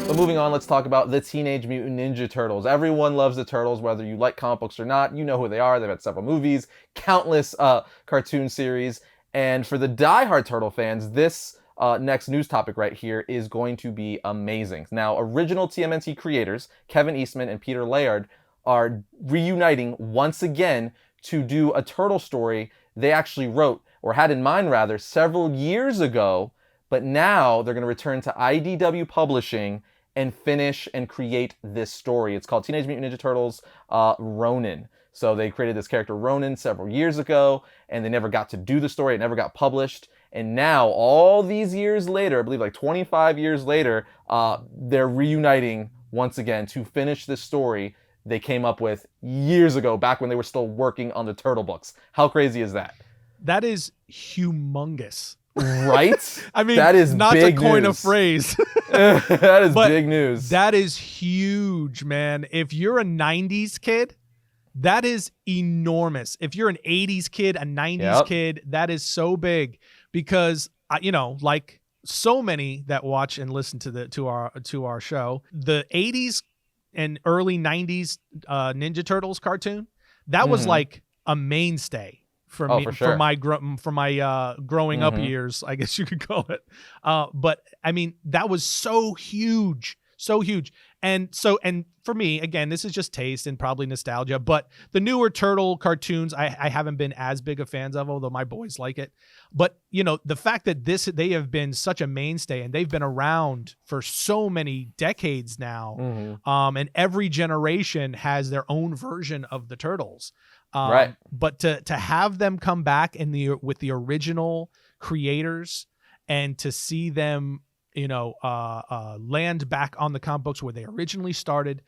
But moving on, let's talk about the Teenage Mutant Ninja Turtles. Everyone loves the Turtles, whether you like comic books or not. You know who they are. They've had several movies, countless cartoon series. And for the diehard Turtle fans, this next news topic right here is going to be amazing. Now, original TMNT creators, Kevin Eastman and Peter Laird, are reuniting once again to do a turtle story they actually wrote, or had in mind rather, several years ago, but now they're going to return to IDW Publishing and finish and create this story. It's called Teenage Mutant Ninja Turtles Ronin. So they created this character Ronin several years ago, and they never got to do the story. It never got published. And now, all these years later, I believe like 25 years later, they're reuniting once again to finish this story they came up with years ago, back when they were still working on the Turtle books. How crazy is that? That is humongous. Right? I mean, that is not big to coin news. a phrase. That is but big news. That is huge, man. If you're a 90s kid, that is enormous. If you're an 80s kid, a 90s kid, that is so big, because like so many that watch and listen to our show, the 80s and early 90s Ninja Turtles cartoon, that was like a mainstay for me, for sure. for my growing up years, I guess you could call it. But I mean, that was so huge. And for me, again, this is just taste and probably nostalgia, but the newer Turtle cartoons, I haven't been as big of fans of, although my boys like it. But, the fact that they have been such a mainstay, and they've been around for so many decades now, and every generation has their own version of the Turtles. Right. But to have them come back with the original creators, and to see them land back on the comic books where they originally started,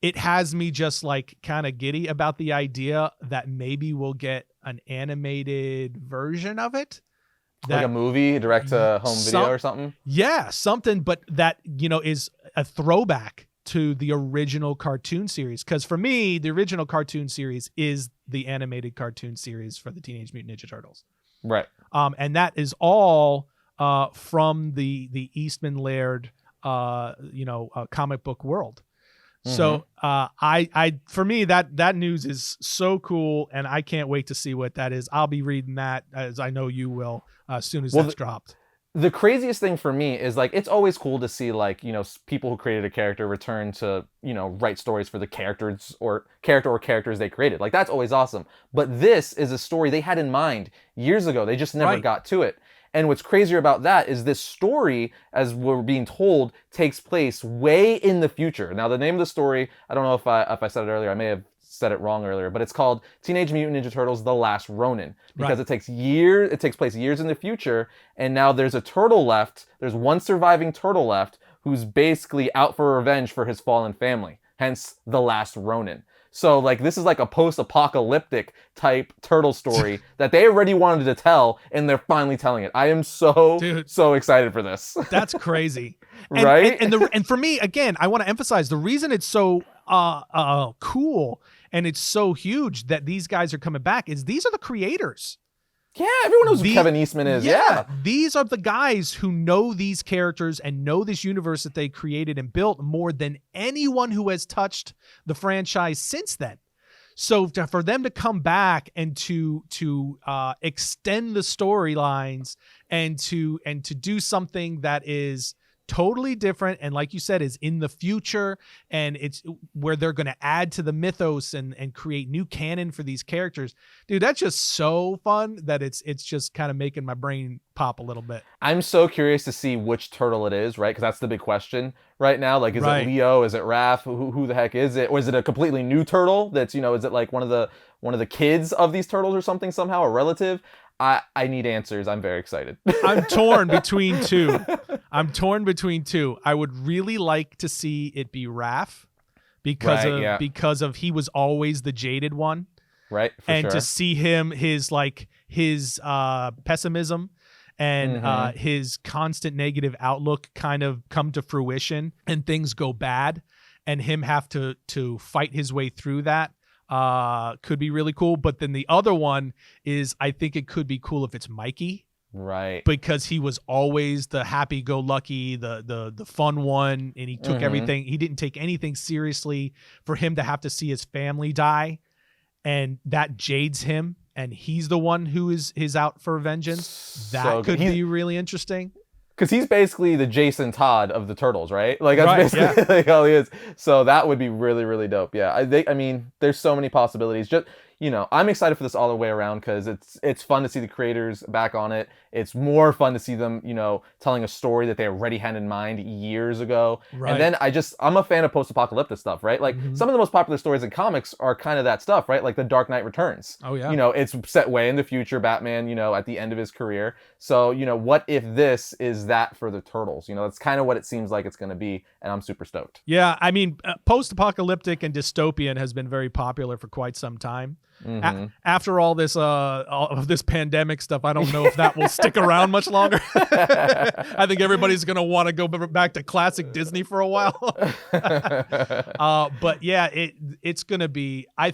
it has me just like kind of giddy about the idea that maybe we'll get an animated version of it. Like a movie, direct to home video or something? Yeah, something, but that, is a throwback to the original cartoon series. Because for me, the original cartoon series is the animated cartoon series for the Teenage Mutant Ninja Turtles. Right. And that is all from the Eastman Laird, comic book world. So for me, that news is so cool, and I can't wait to see what that is. I'll be reading that, as I know you will, as soon as that's dropped. The craziest thing for me is, like, it's always cool to see, like, people who created a character return to, write stories for the characters or characters they created. Like, that's always awesome. But this is a story they had in mind years ago. They just never got to it. And what's crazier about that is this story, as we're being told, takes place way in the future. Now, the name of the story, I don't know if I said it earlier. I may have said it wrong earlier, but it's called Teenage Mutant Ninja Turtles: The Last Ronin, because it takes place years in the future, and now there's a turtle left. There's one surviving turtle left who's basically out for revenge for his fallen family. Hence, The Last Ronin. So, like, this is like a post-apocalyptic type turtle story that they already wanted to tell, and they're finally telling it. I am so excited for this. That's crazy. Right? And for me, again, I want to emphasize the reason it's so cool and it's so huge that these guys are coming back is these are the creators. Yeah, everyone knows who Kevin Eastman is. Yeah. These are the guys who know these characters and know this universe that they created and built more than anyone who has touched the franchise since then. So for them to come back and to extend the storylines and to do something that is totally different, and like you said, is in the future, and it's where they're going to add to the mythos and create new canon for these characters, dude, that's just so fun that it's just kind of making my brain pop a little bit. I'm so curious to see which turtle it is, right? Because that's the big question right now. Like, is it Leo? Is it Raph? Who the heck is it? Or is it a completely new turtle that's, is it like one of the kids of these turtles or something somehow, a relative? I need answers. I'm very excited. I'm torn between two. I would really like to see it be Raph because of he was always the jaded one. Right. To see him, his pessimism and his constant negative outlook kind of come to fruition and things go bad, and him have to fight his way through that. Could be really cool. But then the other one is, I think it could be cool if it's Mikey Right. because he was always the happy-go-lucky, the fun one, and he took everything. He didn't take anything seriously. For him to have to see his family die, and that jades him, and he's the one who is out for vengeance. That So could be really interesting. Because he's basically the Jason Todd of the Turtles, right? Like, that's Right, basically like all he is. So that would be really, really dope. Yeah, I mean, there's so many possibilities. Just, you know, I'm excited for this all the way around because it's fun to see the creators back on it. It's more fun to see them, you know, telling a story that they already had in mind years ago. Right. And then I'm a fan of post-apocalyptic stuff, right? Like, some of the most popular stories in comics are kind of that stuff, right? Like The Dark Knight Returns. Oh, yeah. You know, it's set way in the future, Batman, you know, at the end of his career. So, you know, what if this is that for the Turtles? You know, that's kind of what it seems like it's going to be, and I'm super stoked. Yeah, I mean, post-apocalyptic and dystopian has been very popular for quite some time. After all this pandemic stuff, I don't know if that will stick around much longer. I think everybody's going to want to go back to classic Disney for a while. But yeah, it's going to be, I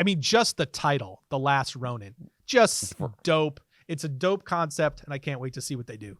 mean, just the title, The Last Ronin, just dope. It's a dope concept, and I can't wait to see what they do.